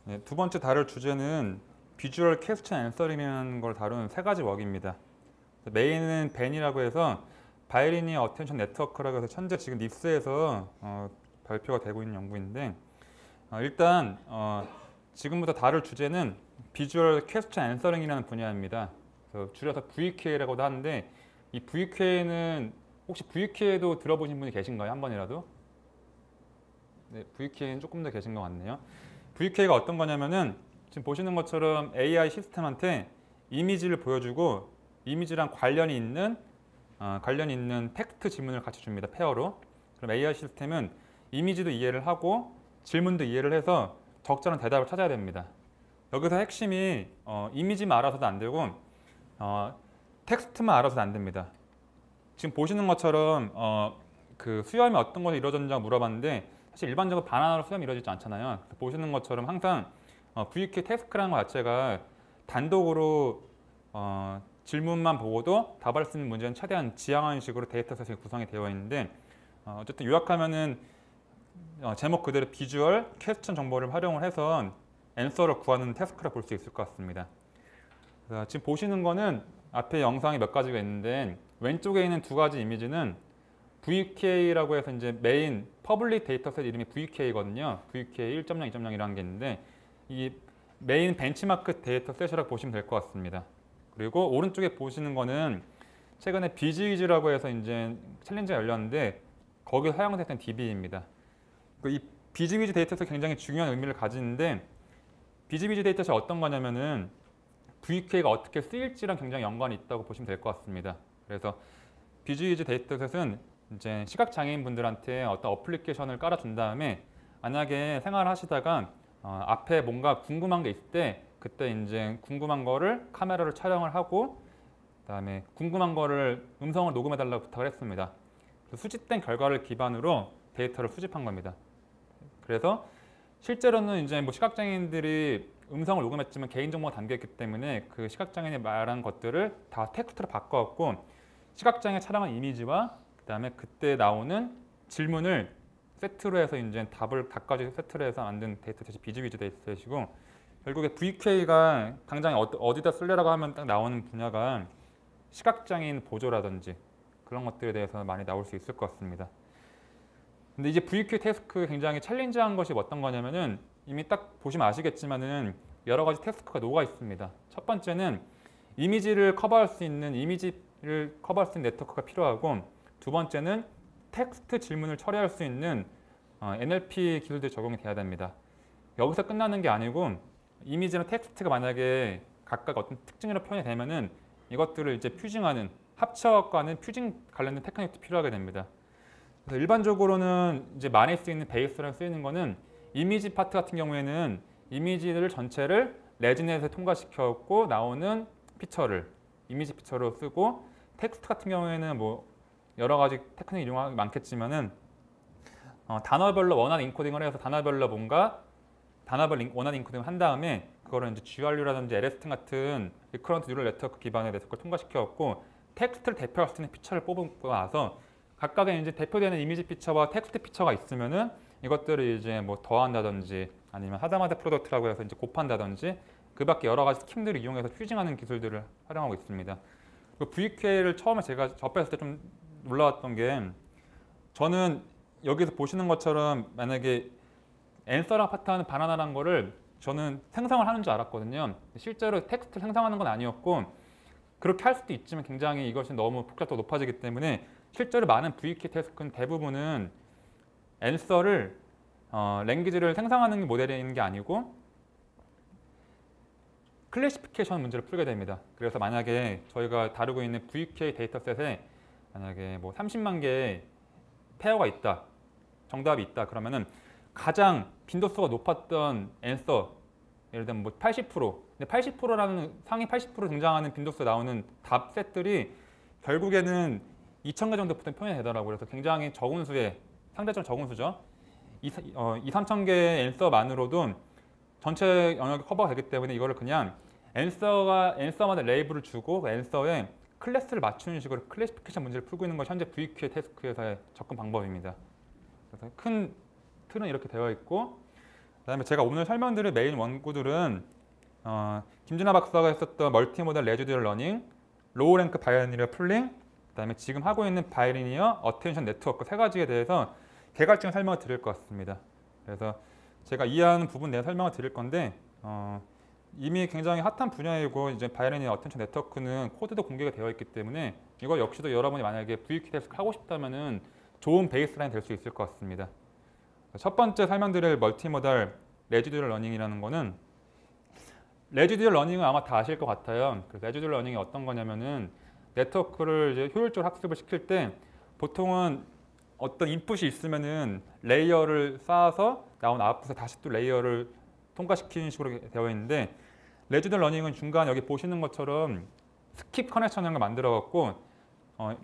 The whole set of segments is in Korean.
네, 두 번째 다룰 주제는 비주얼 퀘스천 앤서링이라는 걸 다루는 세 가지 웍입니다. 메인은 벤이라고 해서 바이리니어 어텐션 네트워크라고 해서 현재 지금 닙스에서 발표가 되고 있는 연구인데 일단 지금부터 다룰 주제는 비주얼 퀘스천 앤서링이라는 분야입니다. 그래서 줄여서 VQA라고도 하는데 이 VQA는 혹시 VQA도 들어보신 분이 계신가요? 한 번이라도? 네, VQA는 조금 더 계신 것 같네요. VQA가 어떤 거냐면은 지금 보시는 것처럼 AI 시스템한테 이미지를 보여주고 이미지랑 관련이 있는 텍스트 질문을 같이 줍니다. 페어로. 그럼 AI 시스템은 이미지도 이해를 하고 질문도 이해를 해서 적절한 대답을 찾아야 됩니다. 여기서 핵심이 이미지만 알아서도 안 되고 텍스트만 알아서도 안 됩니다. 지금 보시는 것처럼 그 수염이 어떤 것이 이루어졌는지 물어봤는데 사실 일반적으로 바나나로 수염이 이루어지지 않잖아요. 보시는 것처럼 항상 VQ 태스크라는 것 자체가 단독으로 질문만 보고도 답할 수 있는 문제는 최대한 지향하는 식으로 데이터셋이 구성이 되어 있는데 어쨌든 요약하면은 제목 그대로 비주얼 퀘스천 정보를 활용을 해서 앤서를 구하는 태스크라 볼 수 있을 것 같습니다. 지금 보시는 거는 앞에 영상이 몇 가지가 있는데 왼쪽에 있는 두 가지 이미지는 VQA라고 해서 이제 메인 퍼블릭 데이터셋 이름이 VQA거든요. VQA 1.0, 2.0이라는 게 있는데 이 메인 벤치마크 데이터셋이라고 보시면 될 것 같습니다. 그리고 오른쪽에 보시는 거는 최근에 비즈위즈라고 해서 이제 챌린지가 열렸는데 거기에 사용됐던 DB입니다. 이 비즈위즈 데이터셋이 굉장히 중요한 의미를 가지는데 비즈위즈 데이터셋이 어떤 거냐면은 VQA가 어떻게 쓰일지랑 굉장히 연관이 있다고 보시면 될 것 같습니다. 그래서 비즈위즈 데이터셋은 이제 시각장애인 분들한테 어떤 어플리케이션을 깔아준 다음에 만약에 생활하시다가 앞에 뭔가 궁금한 게 있을 때 그때 이제 궁금한 거를 카메라로 촬영을 하고 그다음에 궁금한 거를 음성을 녹음해 달라고 부탁을 했습니다. 수집된 결과를 기반으로 데이터를 수집한 겁니다. 그래서 실제로는 이제 뭐 시각장애인들이 음성을 녹음했지만 개인정보가 담겨있기 때문에 그 시각장애인이 말한 것들을 다 텍스트로 바꿔갖고 시각장애 촬영한 이미지와 그다음에 그때 나오는 질문을 세트로 해서 이제 답을 각가지 세트로 해서 만든 데이터셋이 비즈위즈 데이터셋이고 결국에 VQA가 당장 어디다 쓸래라고 하면 딱 나오는 분야가 시각장애인 보조라든지 그런 것들에 대해서 많이 나올 수 있을 것 같습니다. 근데 이제 VQA 태스크 굉장히 챌린지한 것이 어떤 거냐면은 이미 딱 보시면 아시겠지만은 여러 가지 태스크가 녹아 있습니다. 첫 번째는 이미지를 커버할 수 있는 네트워크가 필요하고 두 번째는 텍스트 질문을 처리할 수 있는 NLP 기술들이 적용이 돼야 됩니다. 여기서 끝나는 게 아니고 이미지나 텍스트가 만약에 각각 어떤 특징으로 표현이 되면은 이것들을 이제 퓨징하는 합쳐가는 퓨징 관련된 테크닉도 필요하게 됩니다. 그래서 일반적으로는 이제 많이 쓰이는 베이스로 쓰이는 거는 이미지 파트 같은 경우에는 이미지를 전체를 레지넷에 통과시켰고 나오는 피처를 이미지 피처로 쓰고 텍스트 같은 경우에는 뭐 여러 가지 테크닉 이용하기 많겠지만은 단어별로 원한 인코딩을 해서 단어별로 원한 인코딩을 한 다음에 그거를 이제 GRU라든지 LST 같은 리커런트 뉴럴 네트워크 기반의 네트워크를 통과시켜갖고 텍스트를 대표할 수 있는 피처를 뽑고 나서 각각의 이제 대표되는 이미지 피처와 텍스트 피처가 있으면은 이것들을 이제 뭐 더한다든지 아니면 하다마다 프로덕트라고 해서 이제 곱한다든지 그 밖에 여러 가지 스킴들을 이용해서 퓨징하는 기술들을 활용하고 있습니다. VQA를 처음에 제가 접했을 때 좀 놀라웠던 게 저는 여기서 보시는 것처럼 만약에 앤서랑 파트하는 바나나라는 거를 저는 생성을 하는 줄 알았거든요. 실제로 텍스트를 생성하는 건 아니었고 그렇게 할 수도 있지만 굉장히 이것이 너무 복잡도가 높아지기 때문에 실제로 많은 VQ 태스크는 대부분은 앤서를 랭귀지를 생성하는 모델인 게 아니고 클래시피케이션 문제를 풀게 됩니다. 그래서 만약에 저희가 다루고 있는 VQA 데이터셋에 만약에 뭐 30만 개의 페어가 있다, 정답이 있다 그러면은 가장 빈도수가 높았던 앤서 예를 들면 뭐 80%, 근데 80%라는 상위 80% 등장하는 빈도수 나오는 답 셋들이 결국에는 2,000개 정도부터 표현이 되더라고요. 그래서 굉장히 적은 수의 상대적으로 적은 수죠. 2,3천 개의 앤서만으로도 전체 영역이 커버가 되기 때문에 이거를 그냥 앤서마다 레이블을 주고 앤서에 클래스를 맞추는 식으로 클래시피케이션 문제를 풀고 있는 것이 현재 VQA 태스크에서의 접근 방법입니다. 그래서 큰 틀은 이렇게 되어 있고 그다음에 제가 오늘 설명드릴 메인 원고들은 김진아 박사가 했었던 멀티모달 레지듀얼 러닝, 로우 랭크 바이리니어 풀링, 그다음에 지금 하고 있는 바이리니어 어텐션 네트워크 세 가지에 대해서 개괄적인 설명을 드릴 것 같습니다. 그래서 제가 이해하는 부분 내에 설명을 드릴 건데 이미 굉장히 핫한 분야이고 이제 바이리니어 어텐션 네트워크는 코드도 공개가 되어 있기 때문에 이거 역시도 여러분이 만약에 VQ 테스트 하고 싶다면은 좋은 베이스라인 될 수 있을 것 같습니다. 첫 번째 설명드릴 멀티모달 레지듀얼 러닝이라는 거는 레지듀얼 러닝은 아마 다 아실 것 같아요. 그래서 레지듀얼 러닝이 어떤 거냐면은 네트워크를 이제 효율적으로 학습을 시킬 때 보통은 어떤 인풋이 있으면은 레이어를 쌓아서 나온 아웃풋에 다시 또 레이어를 통과시키는 식으로 되어 있는데 레지듀얼 러닝은 중간 여기 보시는 것처럼 스킵 커넥션을 만들어 갖고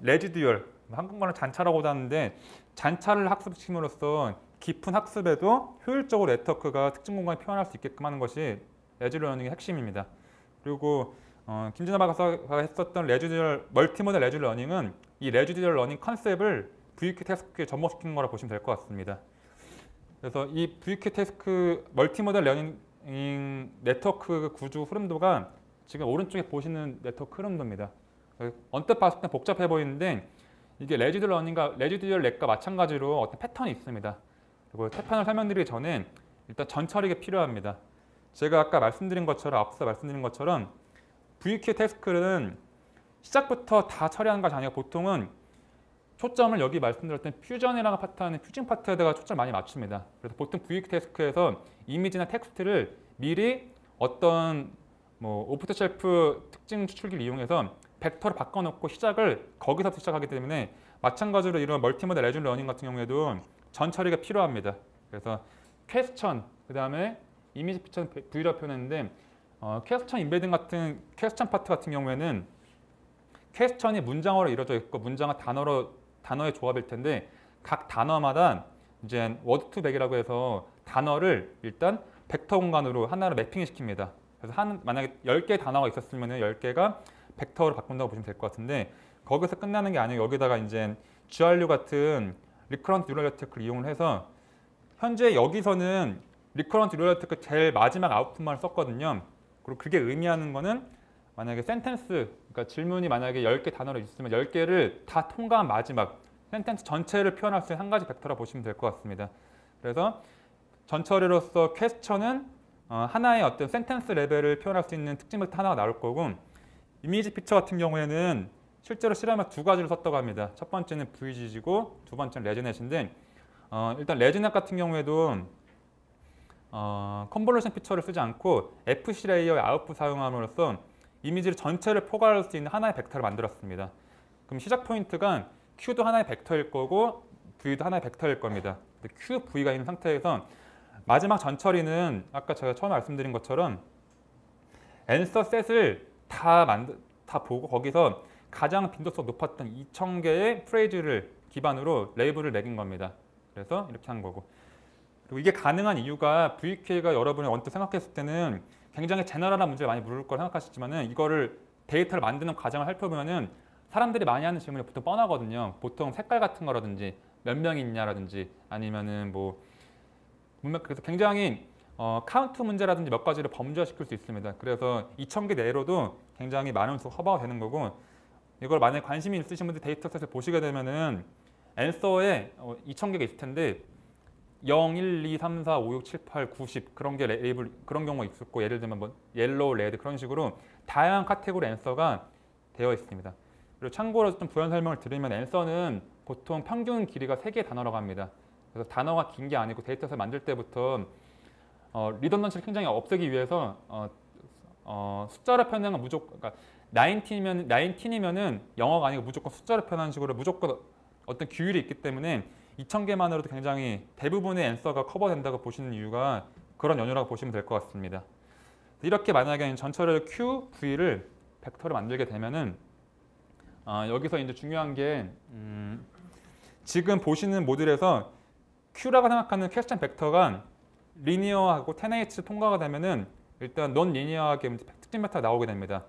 레지듀얼 한국말로 잔차라고도 하는데 잔차를 학습시킴으로써 깊은 학습에도 효율적으로 네트워크가 특정 공간에 표현할 수 있게끔 하는 것이 레지듀얼 러닝의 핵심입니다. 그리고 김진아 박사가 했었던 멀티모달 레지듀얼 러닝은 이 레지듀얼 러닝 컨셉을 VQ 태스크에 접목시킨 거라 보시면 될 것 같습니다. 그래서 이 VQ 태스크 멀티모달 러닝 네트워크 구조 흐름도가 지금 오른쪽에 보시는 네트워크 흐름도입니다. 언뜻 봤을 때 복잡해 보이는데 이게 레지듀얼 러닝과 레지듀얼 렉과 마찬가지로 어떤 패턴이 있습니다. 그리고 패턴을 설명드리기 전에 일단 전처리가 필요합니다. 제가 아까 말씀드린 것처럼 앞서 말씀드린 것처럼 VQ 태스크는 시작부터 다 처리하는 것이 아니라 보통은 초점을 여기 말씀드렸던 퓨전이라는 파트는 퓨징 파트에다가 초점을 많이 맞춥니다. 그래서 보통 VQ 태스크에서 이미지나 텍스트를 미리 어떤 오프 더 쉘프 특징 추출기를 이용해서 벡터를 바꿔놓고 시작을 거기서부터 시작하기 때문에 마찬가지로 이런 멀티모달 레지듀얼 러닝 같은 경우에도 전 처리가 필요합니다. 그래서 퀘스천, 그 다음에 이미지 피처 V라고 표현했는데 퀘스천 인베딩 같은 퀘스천 파트 같은 경우에는 퀘스천이 문장어로 이루어져 있고 문장은 단어의 조합일 텐데 각 단어마다 이제 워드 투 백이라고 해서 단어를 일단 벡터 공간으로 하나로 매핑을 시킵니다. 그래서 만약에 10개의 단어가 있었으면 10개가 벡터로 바꾼다고 보시면 될 것 같은데 거기서 끝나는 게 아니고 여기다가 이제 GRU 같은 리커런트 뉴럴 네트워크를 이용을 해서 현재 여기서는 리커런트 뉴럴 네트워크 제일 마지막 아웃풋만 썼거든요. 그리고 그게 의미하는 거는 만약에 센텐스, 그러니까 질문이 만약에 10개 단어로 있으면 10개를 다 통과한 마지막 센텐스 전체를 표현할 수 있는 한 가지 벡터라 보시면 될 것 같습니다. 그래서 전처리로서 퀘스천은 하나의 어떤 센텐스 레벨을 표현할 수 있는 특징 벡터 하나가 나올 거고 이미지 피처 같은 경우에는 실제로 실험에 두 가지를 썼다고 합니다. 첫 번째는 VGG고 두 번째는 레지넷인데 일단 레지넷 같은 경우에도 컨볼루션 피처를 쓰지 않고 FC 레이어의 아웃풋 사용함으로써 이미지를 전체를 포괄할 수 있는 하나의 벡터를 만들었습니다. 그럼 시작 포인트가 Q도 하나의 벡터일 거고 V도 하나의 벡터일 겁니다. Q, V가 있는 상태에서 마지막 전처리는 아까 제가 처음에 말씀드린 것처럼 앤서 셋을 다 보고 거기서 가장 빈도수가 높았던 2000개의 프레이즈를 기반으로 레이블을 매긴 겁니다. 그래서 이렇게 한 거고. 그리고 이게 가능한 이유가 VQ가 여러분이 언뜻 생각했을 때는 굉장히 제너럴한 문제를 많이 물을 걸 생각하시지만은 이거를 데이터를 만드는 과정을 살펴보면은 사람들이 많이 하는 질문이 보통 뻔하거든요. 보통 색깔 같은 거라든지 몇 명이 있냐라든지 아니면은 그래서 굉장히 카운트 문제라든지 몇 가지를 범죄화시킬 수 있습니다. 그래서 2000개 내로도 굉장히 많은 수가 커버가 되는 거고 이걸 만약에 관심이 있으신 분들 데이터셋을 보시게 되면은 앤서에 2000개가 있을 텐데 0, 1, 2, 3, 4, 5, 6, 7, 8, 9, 10 그런 게 레이블 그런 경우가 있었고 예를 들면 옐로우, 레드 그런 식으로 다양한 카테고리 앤서가 되어 있습니다. 그리고 참고로 좀 부연 설명을 드리면 앤서는 보통 평균 길이가 3개의 단어라고 합니다. 그래서 단어가 긴 게 아니고 데이터셋 만들 때부터 리던던시를 굉장히 없애기 위해서 숫자로 표현하는 건 무조건 그러니까 19이면은 영어가 아니고 무조건 숫자로 표현하는 식으로 무조건 어떤 규율이 있기 때문에 2000개만으로도 굉장히 대부분의 앤서가 커버된다고 보시는 이유가 그런 연유라고 보시면 될 것 같습니다. 이렇게 만약에 전처리를 Q, V를 벡터를 만들게 되면은 여기서 이제 중요한 게 지금 보시는 모듈에서 Q라고 생각하는 퀘스천 벡터가 리니어하고 10H 통과가 되면은 일단 논 리니어하게 특징 벡터가 나오게 됩니다.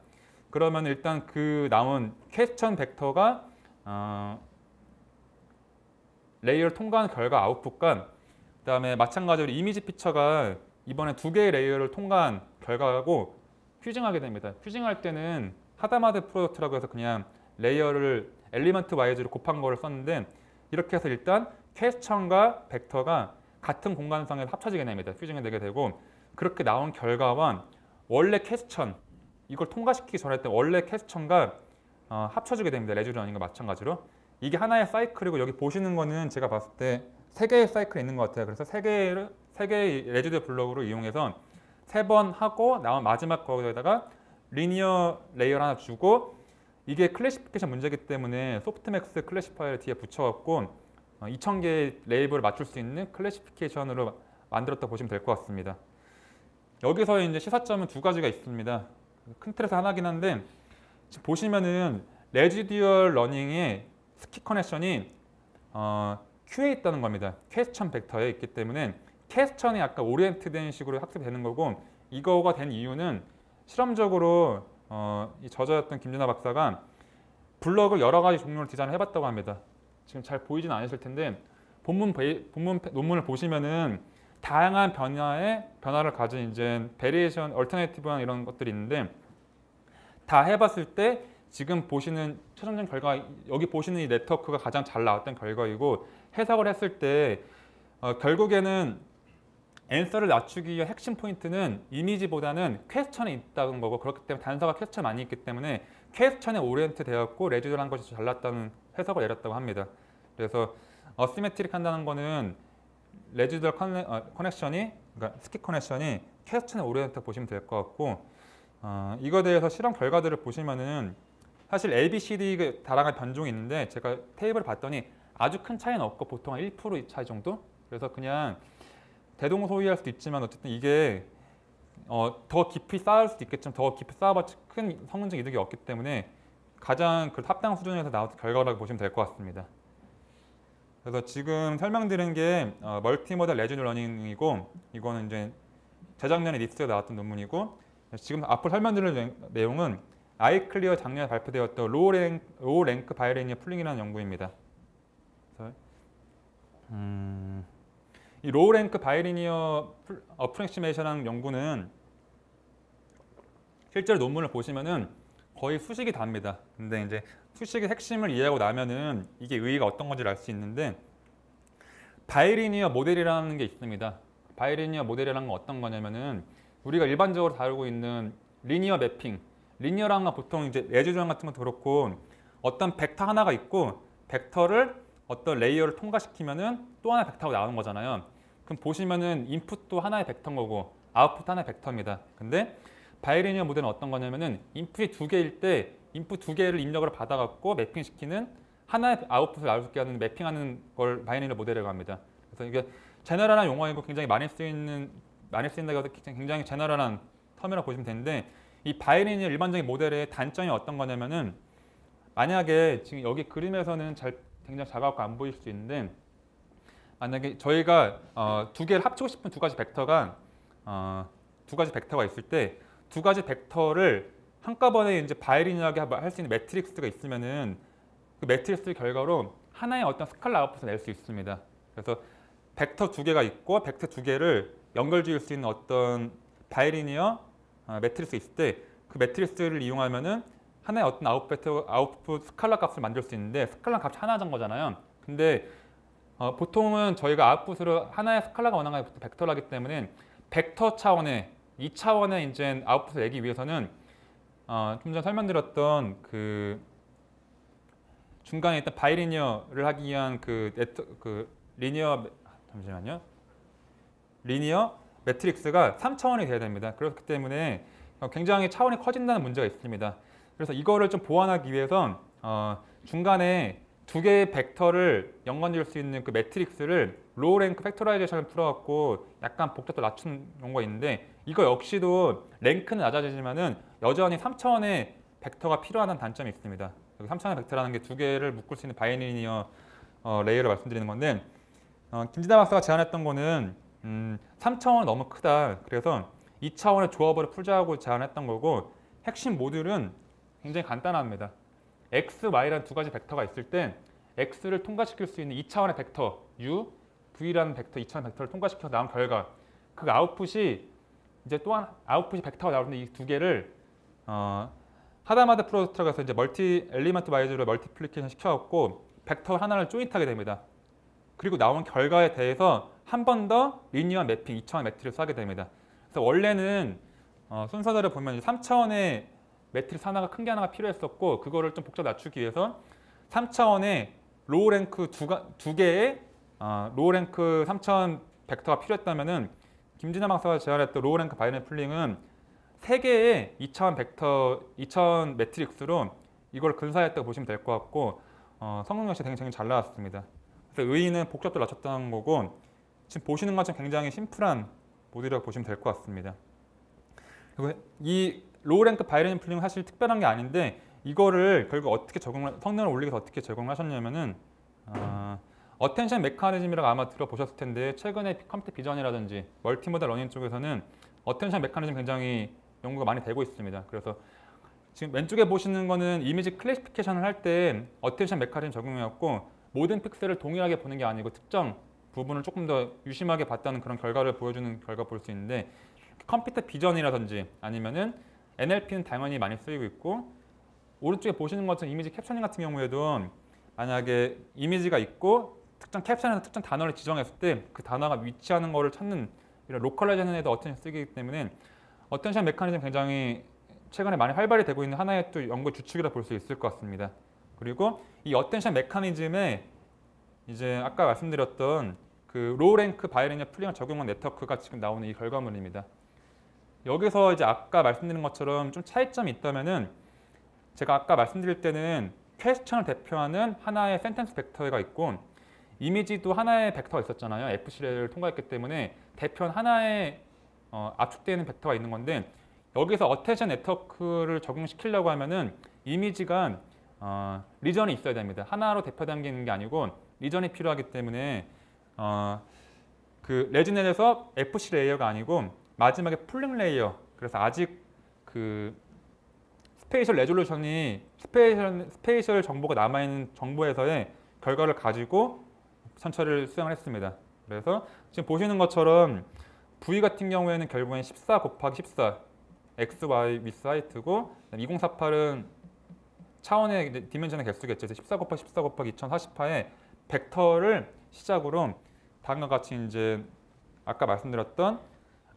그러면 일단 그 나온 퀘스천 벡터가 레이어를 통과하는 결과 아웃풋과 그다음에 마찬가지로 이미지 피처가 이번에 두 개의 레이어를 통과한 결과고 퓨징하게 됩니다. 퓨징할 때는 하다마드 프로덕트라고 해서 그냥 레이어를 엘리먼트 와이즈로 곱한 거를 썼는데 이렇게 해서 일단 퀘스천과 벡터가 같은 공간상에 합쳐지게 됩니다. 퓨징이 되게 되고 그렇게 나온 결과와 원래 퀘스천 이걸 통과시키기 전에 했던 원래 퀘스천과 합쳐지게 됩니다. 레지듀 러닝과 마찬가지로 이게 하나의 사이클이고 여기 보시는 거는 제가 봤을 때 세 개의 사이클이 있는 것 같아요. 그래서 세 개의 레지듀 블록으로 이용해서 세 번 하고 나온 마지막 거기다가 리니어 레이어를 하나 주고 이게 클래시피케이션 문제이기 때문에 소프트맥스 클래시파이어를 뒤에 붙여갖고 2000개의 레이블을 맞출 수 있는 클래시피케이션으로 만들었다 보시면 될 것 같습니다. 여기서 이제 시사점은 두 가지가 있습니다. 큰 틀에서 하나긴 한데 지금 보시면은 레지듀얼 러닝의 스키 커넥션이 Q에 있다는 겁니다. 퀘스천 벡터에 있기 때문에 퀘스천이 약간 오리엔트된 식으로 학습이 되는 거고 이거가 된 이유는 실험적으로 이 저자였던 김준하 박사가 블럭을 여러 가지 종류로 디자인을 해봤다고 합니다. 지금 잘 보이진 않으실 텐데 본문 논문을 보시면은 다양한 변화를 가진 이제 베리에이션, 얼터네티브한 이런 것들이 있는데 다 해봤을 때 지금 보시는 최종적인 결과 여기 보시는 이 네트워크가 가장 잘 나왔던 결과이고 해석을 했을 때 결국에는 앤서를 낮추기 위한 핵심 포인트는 이미지보다는 퀘스천에 있다는 거고 그렇기 때문에 단서가 퀘스천 많이 있기 때문에 퀘스천에 오리엔트 되었고 레지듀얼한 것이 잘났다는 해석을 내렸다고 합니다. 그래서 어시메트릭 한다는 거는 레지듀얼 커넥션이 그러니까 스키 커넥션이 퀘스천에 오리엔트 보시면 될 것 같고 이거에 대해서 실험 결과들을 보시면은 사실 A, B, C, D 다양한 변종이 있는데 제가 테이블을 봤더니 아주 큰 차이는 없고 보통 한 1% 차이 정도? 그래서 그냥 대동소이할 수도 있지만 어쨌든 이게 더 깊이 쌓을 수도 있겠지만 더 깊이 쌓아봤자 큰 성능적 이득이 없기 때문에 가장 그 합당 수준에서 나온 결과라고 보시면 될 것 같습니다. 그래서 지금 설명드린 게 멀티모델 레지듀얼 러닝이고 이거는 이제 재작년에 리스트에 나왔던 논문이고 지금 앞으로 설명드릴 내용은 아이클리어 작년에 발표되었던 로우 랭크 바이리니어 풀링이라는 연구입니다. 그래서 이 로우 랭크 바이리니어 어프로크시메이션이라는 연구는 실제로 논문을 보시면은 거의 수식이 답니다. 근데 이제 수식의 핵심을 이해하고 나면은 이게 의의가 어떤 건지 알 수 있는데 바이리니어 모델이라는 게 있습니다. 바이리니어 모델이라는 건 어떤 거냐면은 우리가 일반적으로 다루고 있는 리니어 매핑, 리니어라는 건 보통 이제 레지듀얼 같은 것도 그렇고 어떤 벡터 하나가 있고 벡터를 어떤 레이어를 통과시키면은 또 하나의 벡터가 나오는 거잖아요. 그럼 보시면은 인풋도 하나의 벡터인 거고 아웃풋 하나의 벡터입니다. 근데 바이리니어 모델은 어떤 거냐면은 인풋이 두 개일 때 인풋 두 개를 입력으로 받아갖고 매핑시키는 하나의 아웃풋을 나올 수 있게 하는 매핑하는 걸 바이리니어 모델이라고 합니다. 그래서 이게 제너럴한 용어이고 굉장히 많이 쓰인다고 해서 굉장히 제너럴한 텀이라고 보시면 되는데 이 바이리니어 일반적인 모델의 단점이 어떤 거냐면은 만약에 지금 여기 그림에서는 굉장히 작아갖고 안 보일 수 있는데 만약에 저희가 두 개를 합치고 싶은 두 가지 벡터가 있을 때 두 가지 벡터를 한꺼번에 이제 바이리니어하게 할 수 있는 매트릭스가 있으면은 그 매트릭스 결과로 하나의 어떤 스칼라 아웃풋을 낼 수 있습니다. 그래서 벡터 두 개가 있고 벡터 두 개를 연결 지을 수 있는 어떤 바이리니어 매트릭스 있을 때 그 매트릭스를 이용하면은 하나의 어떤 아웃풋 스칼라 값을 만들 수 있는데 스칼라 값이 하나인 거잖아요. 근데 보통은 저희가 아웃풋으로 하나의 스칼라가 원하는 게 벡터라기 때문에 벡터 차원의 2차원의 이제 아웃풋을 내기 위해서는 좀 전에 설명드렸던 그 중간에 있던 바이리니어를 하기 위한 리니어 매트릭스가 3차원이 돼야 됩니다. 그렇기 때문에 굉장히 차원이 커진다는 문제가 있습니다. 그래서 이거를 좀 보완하기 위해서 중간에 두 개의 벡터를 연관지을 수 있는 그 매트릭스를 로우 랭크 팩토라이제이션을 풀어갖고 약간 복잡도 낮춘 경우가 있는데 이거 역시도 랭크는 낮아지지만은 여전히 3차원의 벡터가 필요하다는 단점이 있습니다. 3차원의 벡터라는 게 두 개를 묶을 수 있는 바이리니어 레이어를 말씀드리는 건데 김진아 박사가 제안했던 거는 3차원은 너무 크다. 그래서 2차원의 조합을 풀자고 제안했던 거고 핵심 모듈은 굉장히 간단합니다. x, y라는 두 가지 벡터가 있을 때 x를 통과시킬 수 있는 2차원의 벡터 u V라는 벡터, 2차원 벡터를 통과시켜 나온 결과 그 아웃풋이 이제 또한 아웃풋이 벡터가 나오는데 이 두 개를 하다마드 프로젝터에서 이제 멀티 엘리먼트 와이즈로 멀티플리케이션 시켜갖고 벡터 하나를 조인트하게 됩니다. 그리고 나온 결과에 대해서 한 번 더 리니어 매핑 2차원 매트릭스 하게 됩니다. 그래서 원래는 순서대로 보면 3차원의 매트릭스 하나가 큰 게 하나가 필요했었고 그거를 좀 복잡 낮추기 위해서 3차원의 로우 랭크 두 개의 로우 랭크 3차원 벡터가 필요했다면은 김진환 박사가 제안했던 로우 랭크 바이너리 풀링은 3개의 2차원 벡터, 2차원 매트릭스로 이걸 근사했다고 보시면 될 것 같고 성능 역시 굉장히 잘 나왔습니다. 그래서 의의는 복잡도 낮췄다는 거고 지금 보시는 것처럼 굉장히 심플한 모듈이라고 보시면 될 것 같습니다. 그리고 이 로우 랭크 바이너리 풀링은 사실 특별한 게 아닌데 이거를 결국 어떻게 성능을 올리기 위해서 어떻게 적용을 하셨냐면은 어텐션 메커니즘이라고 아마 들어보셨을 텐데 최근에 컴퓨터 비전이라든지 멀티모달 러닝 쪽에서는 어텐션 메커니즘 굉장히 연구가 많이 되고 있습니다. 그래서 지금 왼쪽에 보시는 거는 이미지 클래시피케이션을 할 때 어텐션 메커니즘 적용이었고 모든 픽셀을 동일하게 보는 게 아니고 특정 부분을 조금 더 유심하게 봤다는 그런 결과를 보여주는 결과 볼 수 있는데 컴퓨터 비전이라든지 아니면은 NLP는 당연히 많이 쓰이고 있고 오른쪽에 보시는 것처럼 이미지 캡셔닝 같은 경우에도 만약에 이미지가 있고 특정 캡션에서 특정 단어를 지정했을 때 그 단어가 위치하는 거를 찾는 이런 로컬라이제션에도 어텐션 쓰기 때문에 어텐션 메커니즘 굉장히 최근에 많이 활발히 되고 있는 하나의 또 연구 주축이라 볼 수 있을 것 같습니다. 그리고 이 어텐션 메커니즘에 이제 아까 말씀드렸던 그 로우 랭크 바이너리 풀링을 적용한 네트워크가 지금 나오는 이 결과물입니다. 여기서 이제 아까 말씀드린 것처럼 좀 차이점이 있다면은 제가 아까 말씀드릴 때는 퀘스천을 대표하는 하나의 센텐스 벡터가 있고 이미지도 하나의 벡터가 있었잖아요. FC를 통과했기 때문에 대표한 하나의 압축되는 벡터가 있는 건데 여기서 어텐션 네트워크를 적용시키려고 하면은 이미지가 리전이 있어야 됩니다. 하나로 대표되는 게 아니고 리전이 필요하기 때문에 그 레지넷에서 FC 레이어가 아니고 마지막에 풀링 레이어 그래서 아직 그 스페이셜 레졸루션이 스페이셜 정보가 남아있는 정보에서의 결과를 가지고 선처를 수행을 했습니다. 그래서 지금 보시는 것처럼 V 같은 경우에는 결국엔 14 곱하기 14 XY 위스 하이트고 2048은 차원의 디멘션의 개수겠죠. 14 곱하기 14 곱하기 2048의 벡터를 시작으로 다음과 같이 이제 아까 말씀드렸던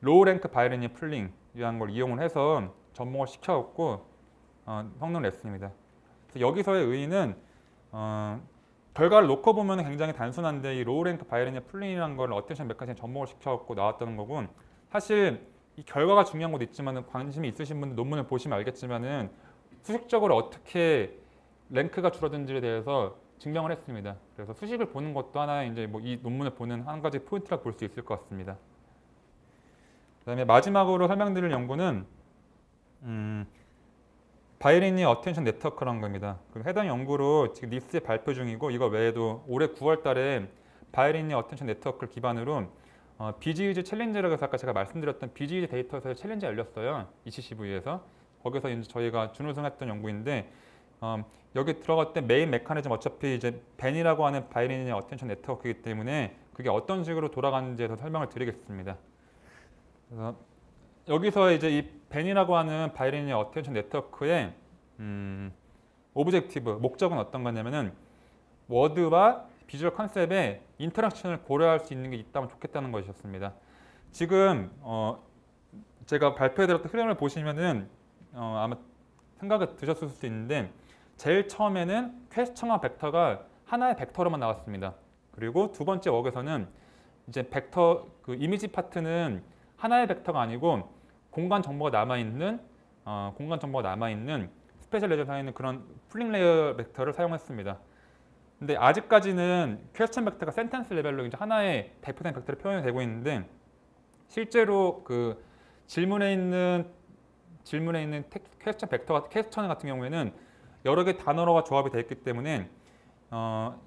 로우 랭크 바이너리 풀링이라는 걸 이용을 해서 접목을 시켜갖고 성능을 냈습니다. 그래서 여기서의 의의는 결과를 놓고 보면 굉장히 단순한데 이 로우 랭크 바이너리 풀링이라는 걸 어텐션 메커니즘 접목을 시켜갖고 나왔다는 거고 사실 이 결과가 중요한 것도 있지만 관심이 있으신 분들 논문을 보시면 알겠지만은 수식적으로 어떻게 랭크가 줄어든지에 대해서 증명을 했습니다. 그래서 수식을 보는 것도 하나의 이제 뭐 이 논문을 보는 한 가지 포인트라고 볼 수 있을 것 같습니다. 그다음에 마지막으로 설명드릴 연구는 바이너리 어텐션 네트워크라는 겁니다. 해당 연구로 지금 니스에 발표 중이고 이거 외에도 올해 9월 달에 바이너리 어텐션 네트워크를 기반으로 BGEZ 챌린지라고 해서 아까 제가 말씀드렸던 BGEZ 데이터에서 챌린지가 열렸어요. ECCV에서. 거기서 이제 저희가 준우승했던 연구인데 여기 들어갈 때 메인 메커니즘 어차피 이제 벤이라고 하는 바이너리 어텐션 네트워크이기 때문에 그게 어떤 식으로 돌아가는지에 대해서 설명을 드리겠습니다. 그래서 여기서 이제 이 벤이라고 하는 바이너리 어텐션 네트워크의 오브젝티브, 목적은 어떤 거냐면은 워드와 비주얼 컨셉의 인터랙션을 고려할 수 있는 게 있다면 좋겠다는 것이었습니다. 지금 제가 발표해드렸던 흐름을 보시면은 아마 생각이 드셨을 수도 있는데 제일 처음에는 퀘스천과 벡터가 하나의 벡터로만 나왔습니다. 그리고 두 번째 웍에서는 이제 벡터 그 이미지 파트는 하나의 벡터가 아니고 공간 정보가 남아있는 스페셜 레저상에 있는 그런 풀링 레이어 벡터를 사용했습니다. 근데 아직까지는 퀘스천 벡터가 센텐스 레벨로 이제 하나의 대표된 벡터를 표현이 되고 있는데 실제로 그 질문에 있는 퀘스천 벡터 퀘스천 같은 경우에는 여러 개 단어가 조합이 되어 있기 때문에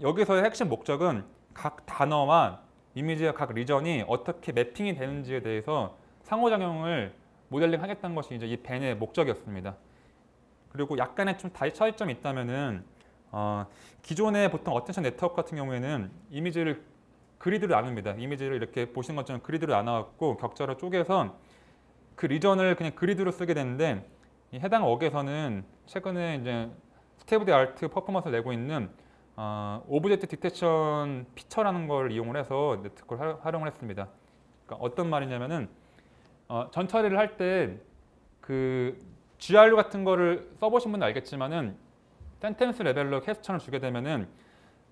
여기서의 핵심 목적은 각 단어와 이미지와 각 리전이 어떻게 매핑이 되는지에 대해서 상호작용을 모델링 하겠다는 것이 이제 이 벤의 목적이었습니다. 그리고 약간의 좀 차이점이 있다면은 기존의 보통 어텐션 네트워크 같은 경우에는 이미지를 그리드로 나눕니다. 이미지를 이렇게 보시는 것처럼 그리드로 나눠갖고 격자로 쪼개서 그 리전을 그냥 그리드로 쓰게 되는데 이 해당 웍에서는 최근에 이제 스테이트 오브 더 아트 퍼포먼스를 내고 있는 오브젝트 디텍션 피처라는 걸 이용을 해서 그걸 활용을 했습니다. 그러니까 어떤 말이냐면은 전 처리를 할 때 그 GRU 같은 거를 써보신 분은 알겠지만은 센텐스 레벨로 캡처를 주게 되면은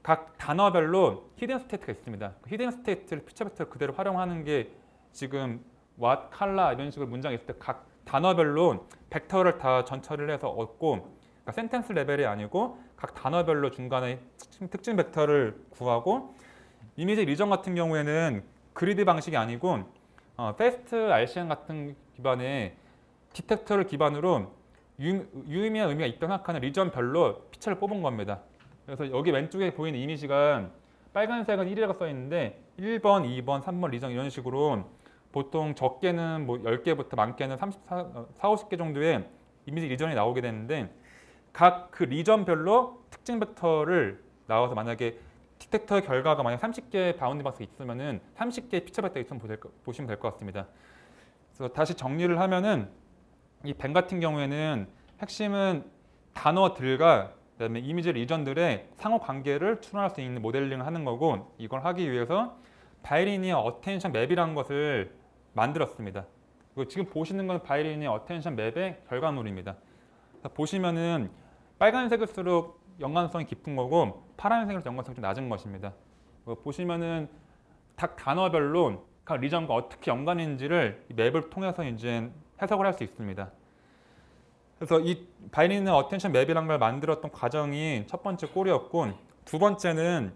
각 단어별로 히든 스테이트가 있습니다. 그 히든 스테이트를 피처 벡터를 그대로 활용하는 게 지금 what, color 이런 식으로 문장이 있을 때 각 단어별로 벡터를 다 전처리를 해서 얻고 그러니까 센텐스 레벨이 아니고 각 단어별로 중간에 특징 벡터를 구하고 이미지 리전 같은 경우에는 그리드 방식이 아니고 패스트 RCN 같은 기반의 디텍터를 기반으로 유의미한 의미가 있다고 생각하는 리전별로 피처를 뽑은 겁니다. 그래서 여기 왼쪽에 보이는 이미지가 빨간색은 1이라고 써 있는데 1번, 2번, 3번 리전 이런 식으로 보통 적게는 뭐 10개부터 많게는 50개 정도의 이미지 리전이 나오게 되는데 각 그 리전별로 특징 벡터를 나와서 만약에 디텍터의 결과가 만약 30개의 바운드 박스가 있으면은 30개의 피처 벡터가 있으면 보시면 될 것 같습니다. 그래서 다시 정리를 하면은 이 벤 같은 경우에는 핵심은 단어들과 그다음에 이미지 리전들의 상호 관계를 추론할 수 있는 모델링을 하는 거고 이걸 하기 위해서 바이리니어 어텐션 맵이라는 것을 만들었습니다. 그리고 지금 보시는 건 바이리니어 어텐션 맵의 결과물입니다. 보시면은 빨간색일수록 연관성이 깊은 거고 파란색일수록 연관성이 좀 낮은 것입니다. 보시면은 각 단어별로 각 리전과 어떻게 연관이 있는지를 이 맵을 통해서 이제 해석을 할 수 있습니다. 그래서 이 바이리니어 어텐션 맵이라는 걸 만들었던 과정이 첫 번째 꼴이었고 두 번째는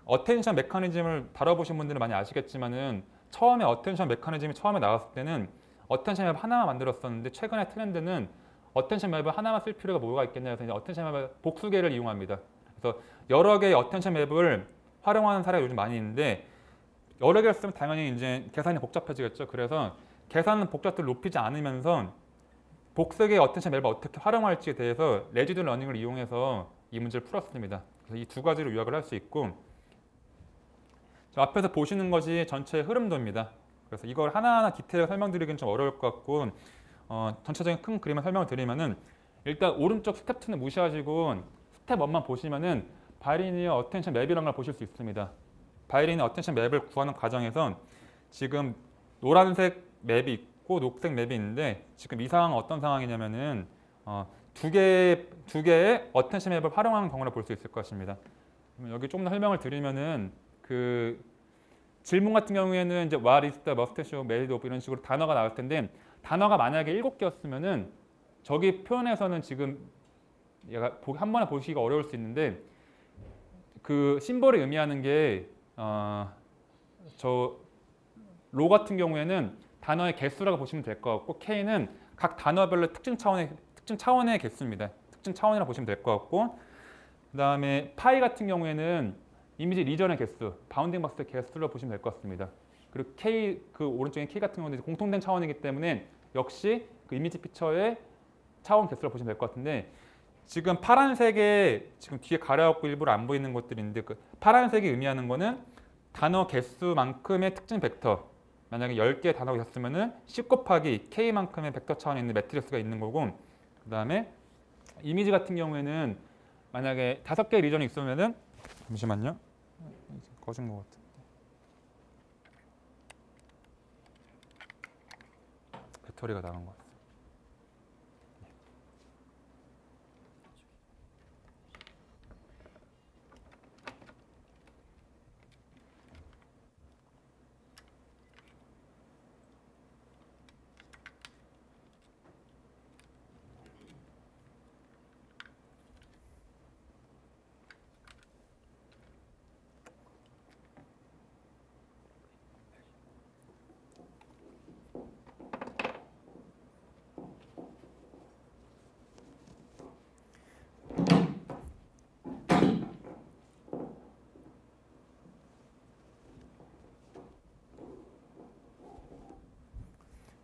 어텐션 메커니즘을 다뤄보신 분들은 많이 아시겠지만은 처음에 어텐션 메커니즘이 처음에 나왔을 때는 어텐션 맵 하나만 만들었었는데 최근의 트렌드는 어텐션 맵을 하나만 쓸 필요가 뭐가 있겠냐 해서 이제 어텐션 맵의 복수계를 이용합니다. 그래서 여러 개의 어텐션 맵을 활용하는 사례가 요즘 많이 있는데 여러 개를 쓰면 당연히 이제 계산이 복잡해지겠죠. 그래서 계산 복잡도를 높이지 않으면서 복수계의 어텐션 맵을 어떻게 활용할지에 대해서 레지드 러닝을 이용해서 이 문제를 풀었습니다. 그래서 이 두 가지로 요약을 할 수 있고 앞에서 보시는 것이 전체의 흐름도입니다. 그래서 이걸 하나하나 디테일하게 설명드리기는 좀 어려울 것 같고 전체적인 큰 그림을 설명을 드리면은 일단 오른쪽 스텝 2는 무시하시고 스텝 1만 보시면은 바이리니어 어텐션 맵이라는 걸 보실 수 있습니다. 바이리니어 어텐션 맵을 구하는 과정에서 지금 노란색 맵이 있고 녹색 맵이 있는데 지금 이 상황은 어떤 상황이냐면은 두 개의 어텐션 맵을 활용하는 경우를 볼 수 있을 것입니다. 여기 좀 더 설명을 드리면은 그 질문 같은 경우에는 이제 what is the mustache made of 이런 식으로 단어가 나올 텐데 단어가 만약에 7개였으면은 저기 표현에서는 지금 얘가 한 번에 보시기가 어려울 수 있는데 그 심볼이 의미하는 게 저 로 같은 경우에는 단어의 개수라고 보시면 될 것 같고 K는 각 단어별로 특징 차원의 개수입니다. 특징 차원이라고 보시면 될 것 같고 그다음에 파이 같은 경우에는 이미지 리전의 개수, 바운딩 박스의 개수로 보시면 될 것 같습니다. 그리고 K, 그 오른쪽에 K 같은 경우는 공통된 차원이기 때문에 역시 그 이미지 피처의 차원 개수로 보시면 될 것 같은데 지금 파란색에 지금 뒤에 가려갖고 일부러 안 보이는 것들이 있는데 그 파란색이 의미하는 거는 단어 개수만큼의 특징 벡터 만약에 10개의 단어가 있었으면은 10 곱하기 K만큼의 벡터 차원에 있는 매트리스가 있는 거고 그 다음에 이미지 같은 경우에는 만약에 5개의 리전이 있으면은 잠시만요. 꺼진 것 같아. 배터리가 나간 것 같아.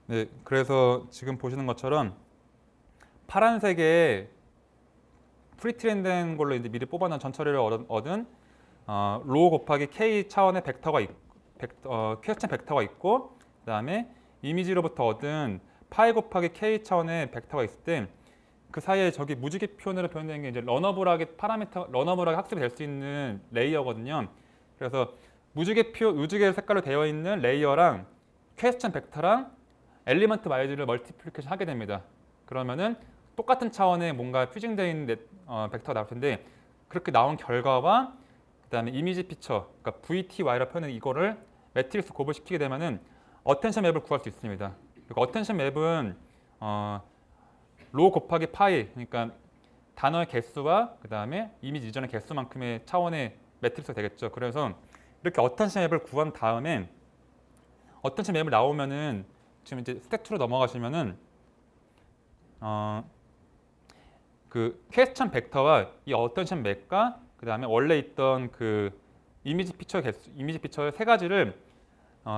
네, 그래서 지금 보시는 것처럼 파란색에 프리트렌드된 걸로 이제 미리 뽑아놓은 전처리를 얻은 로 곱하기 k 차원의 벡터가 퀘스천 벡터가 있고 그다음에 이미지로부터 얻은 파이 곱하기 k 차원의 벡터가 있을 때 그 사이에 저기 무지개 표현으로 표현되는 게 이제 러너블하게 학습이 될 수 있는 레이어거든요. 그래서 무지개 색깔로 되어 있는 레이어랑 퀘스천 벡터랑 엘리먼트 마이즈를 멀티플리케이션 하게 됩니다. 그러면은 똑같은 차원의 뭔가 퓨징되어 있는 벡터가 나올 텐데 그렇게 나온 결과와 그다음에 이미지 피처, 그러니까 VTY라고 표현한 이거를 매트릭스 곱을 시키게 되면은 어텐션 맵을 구할 수 있습니다. 그러니까 어텐션 맵은 로 곱하기 파이, 그러니까 단어의 개수와 그다음에 이미지 이전의 개수만큼의 차원의 매트릭스가 되겠죠. 그래서 이렇게 어텐션 맵을 구한 다음에 어텐션 맵을 나오면은 지금 이제 스텝 2로 넘어가시면은 그 퀘스천 벡터와 이 어텐션 맵과 그다음에 원래 있던 그 이미지 피처의 세 가지를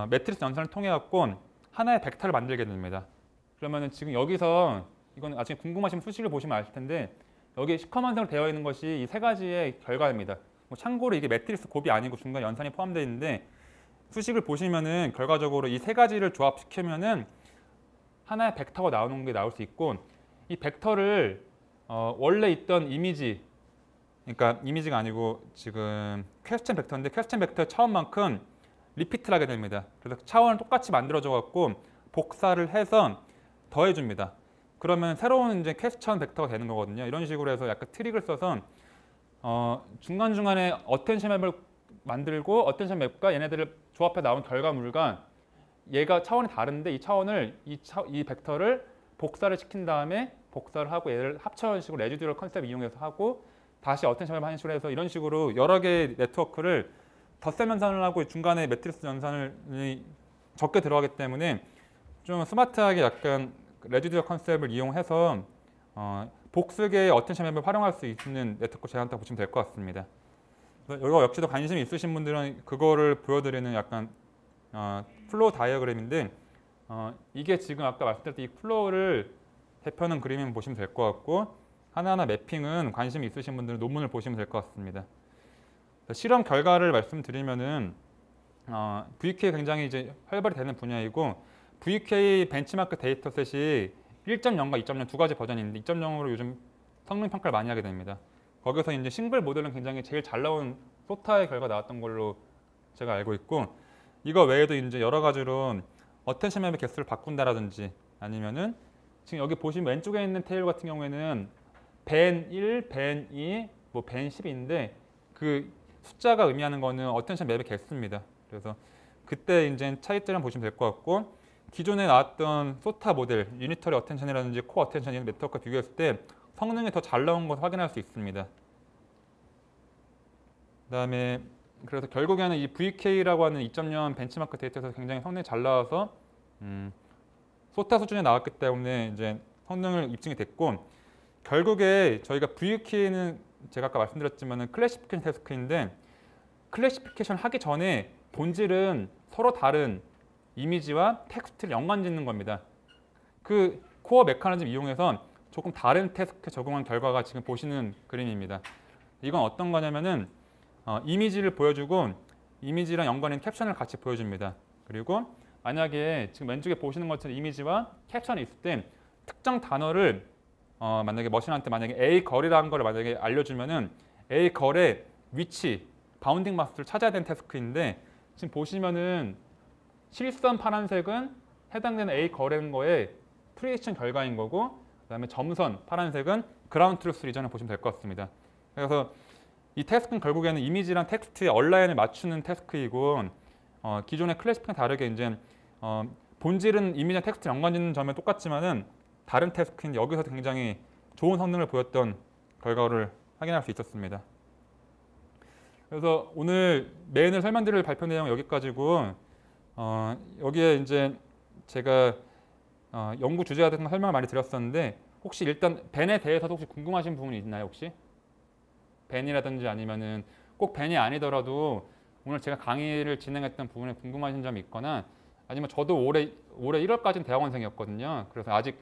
매트릭스 연산을 통해 갖고 하나의 벡터를 만들게 됩니다. 그러면은 지금 여기서 이건 나중에 궁금하시면 수식을 보시면 아실 텐데 여기 시커먼색으로 되어 있는 것이 이 세 가지의 결과입니다. 뭐 참고로 이게 매트릭스 곱이 아니고 중간 연산이 포함되어 있는데 수식을 보시면은 결과적으로 이 세 가지를 조합시키면은 하나의 벡터가 나오는 게 나올 수 있고 이 벡터를 원래 있던 이미지, 그러니까 이미지가 아니고 지금 퀘스천 벡터인데 퀘스천 벡터의 차원만큼 리피트를 하게 됩니다. 그래서 차원을 똑같이 만들어줘 갖고 복사를 해서 더해줍니다. 그러면 새로운 이제 퀘스천 벡터가 되는 거거든요. 이런 식으로 해서 약간 트릭을 써서 중간중간에 어텐션 맵을 만들고 어텐션 맵과 얘네들을 조합해 나온 결과물과 얘가 차원이 다른데 이 차원을 이 벡터를 복사를 시킨 다음에 복사를 하고 얘를 합쳐는 식으로 레지듀얼 컨셉 이용해서 하고 다시 어텐션 맵 하는 식으로 해서 이런 식으로 여러 개의 네트워크를 덧셈 연산을 하고 중간에 매트릭스 연산을 적게 들어가기 때문에 좀 스마트하게 약간 레지듀얼 컨셉을 이용해서 복수계의 어텐션 맵을 활용할 수 있는 네트워크 제안다고 보시면 될 것 같습니다. 이거 역시도 관심이 있으신 분들은 그거를 보여드리는 약간 플로우 다이어그램인데 이게 지금 아까 말씀드렸던 이 플로우를 대표하는 그림을 보시면 될 것 같고 하나하나 매핑은 관심이 있으신 분들은 논문을 보시면 될 것 같습니다. 실험 결과를 말씀드리면은 VK 굉장히 이제 활발히 되는 분야이고 VK 벤치마크 데이터셋이 1.0과 2.0 두 가지 버전이 있는데 2.0으로 요즘 성능 평가를 많이 하게 됩니다. 거기서 이제 싱글 모델은 굉장히 제일 잘 나온 소타의 결과 나왔던 걸로 제가 알고 있고 이거 외에도 이제 여러 가지로 어텐션 맵의 개수를 바꾼다라든지 아니면은 지금 여기 보시면 왼쪽에 있는 테이블 같은 경우에는 벤 1, 벤 2, 뭐 벤 10인데 그 숫자가 의미하는 거는 어텐션 맵의 개수입니다. 그래서 그때 이제 차이점을 보시면 될 것 같고 기존에 나왔던 소타 모델, 유니터리 어텐션이라든지 코어 어텐션 이런 네트워크와 비교했을 때 성능이 더 잘 나온 것을 확인할 수 있습니다. 그다음에 그래서 결국에는 이 VK라고 하는 2.0 벤치마크 데이터에서 굉장히 성능이 잘 나와서 소타 수준에 나왔기 때문에 이제 성능을 입증이 됐고 결국에 저희가 VK는 제가 아까 말씀드렸지만은 클래시피케이션 태스크인데 클래시피케이션 하기 전에 본질은 서로 다른 이미지와 텍스트를 연관짓는 겁니다. 그 코어 메커니즘 이용해서 조금 다른 태스크 적용한 결과가 지금 보시는 그림입니다. 이건 어떤 거냐면은 이미지를 보여주고 이미지랑 연관된 캡션을 같이 보여줍니다. 그리고 만약에 지금 왼쪽에 보시는 것처럼 이미지와 캡션이 있을 때 특정 단어를 만약에 머신한테 만약에 A 거리라는 걸 만약에 알려주면은 A 거리의 위치, 바운딩 마스를 찾아야 되는 태스크인데 지금 보시면은 실선 파란색은 해당되는 A 거래인 거에 프리딕션 결과인 거고 그다음에 점선 파란색은 그라운드 트루스 리전을 보시면 될 것 같습니다. 그래서 이 태스크는 결국에는 이미지랑 텍스트의 얼라인을 맞추는 태스크이고 기존의 클래시픽과 다르게 이제 본질은 이미지랑 텍스트 연관짓는 점에 똑같지만은 다른 태스크인데 여기서 굉장히 좋은 성능을 보였던 결과를 확인할 수 있었습니다. 그래서 오늘 메인을 설명드릴 발표 내용은 여기까지고 여기에 이제 제가 연구 주제와 같은 설명을 많이 드렸었는데 혹시 일단 벤에 대해서도 혹시 궁금하신 부분이 있나요 혹시? 벤이라든지 아니면은 꼭 벤이 아니더라도 오늘 제가 강의를 진행했던 부분에 궁금하신 점이 있거나 아니면 저도 올해 1월까지는 대학원생이었거든요. 그래서 아직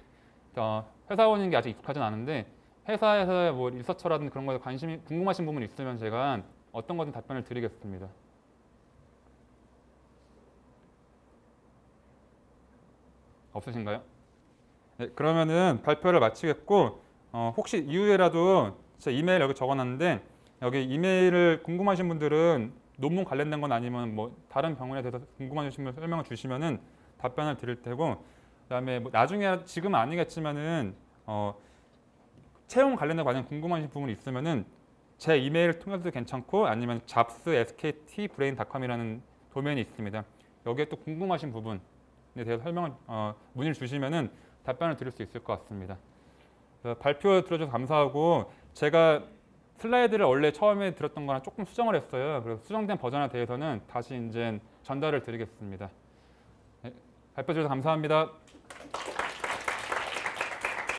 회사원인 게 아직 익숙하진 않은데 회사에서 뭐 리서처라든지 그런 거에 궁금하신 부분이 있으면 제가 어떤 것은 답변을 드리겠습니다. 없으신가요? 네, 그러면은 발표를 마치겠고 혹시 이후에라도 제 이메일 여기 적어놨는데 여기 이메일을 궁금하신 분들은 논문 관련된 건 아니면 뭐 다른 병원에 대해서 궁금하신 분 설명을 주시면은 답변을 드릴 테고 그다음에 뭐 나중에 지금은 아니겠지만은 채용 관련된 과정 궁금하신 부분이 있으면은 제 이메일을 통해서도 괜찮고 아니면 잡스.sktbrain.com이라는 도메인이 있습니다. 여기에 또 궁금하신 부분에 대해서 설명을 문의를 주시면은 답변을 드릴 수 있을 것 같습니다. 발표 들어줘서 감사하고 제가 슬라이드를 원래 처음에 들었던 거랑 조금 수정을 했어요. 그래서 수정된 버전에 대해서는 다시 이제 전달을 드리겠습니다. 네, 발표 주셔서 감사합니다.